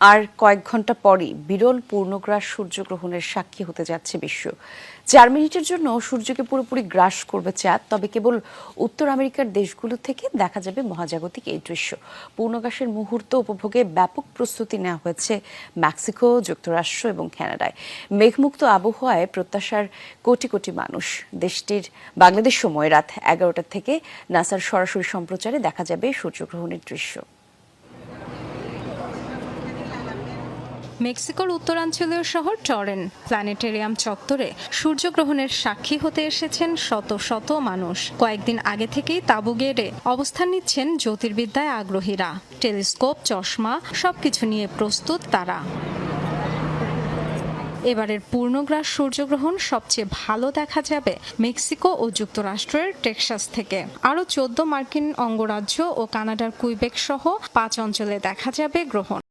আর কয়েক ঘন্টা পরই বিরল পূর্ণগ্রাস সূর্যগ্রহণের সাক্ষী হতে যাচ্ছে বিশ্ব। 4 মিনিটের জন্য সূর্যকে পুরোপুরি গ্রাস করবে চাঁদ, তবে কেবল উত্তর আমেরিকার দেশগুলো থেকে দেখা যাবে মহাজাগতিক এই দৃশ্য। পূর্ণগ্রাসের মুহূর্ত উপভোগে ব্যাপক প্রস্তুতি নেওয়া হয়েছে মেক্সিকো, যুক্তরাষ্ট্র এবং কানাডায়। মেঘমুক্ত আবহাওয়ায় প্রত্যাশার কোটি কোটি মানুষ। দেশটির বাংলাদেশ সময় রাত 11টা থেকে নাসার সরাসরি সম্প্রচারে দেখা যাবে সূর্যগ্রহণের দৃশ্য। মেক্সিকোর উত্তরাঞ্চলীয় শহর টরেন প্ল্যানেটেরিয়াম চত্বরে সূর্যগ্রহণের সাক্ষী হতে এসেছেন শত শত মানুষ। কয়েকদিন আগে থেকেই তাঁবু গেড়ে অবস্থান নিচ্ছেন জ্যোতির্বিদ্যায় আগ্রহীরা। টেলিস্কোপ, চশমা সবকিছু নিয়ে প্রস্তুত তারা। এবারের পূর্ণগ্রাস সূর্যগ্রহণ সবচেয়ে ভালো দেখা যাবে মেক্সিকো ও যুক্তরাষ্ট্রের টেক্সাস থেকে। আরও 14 মার্কিন অঙ্গরাজ্য ও কানাডার কুইবেক সহ 5 অঞ্চলে দেখা যাবে গ্রহণ।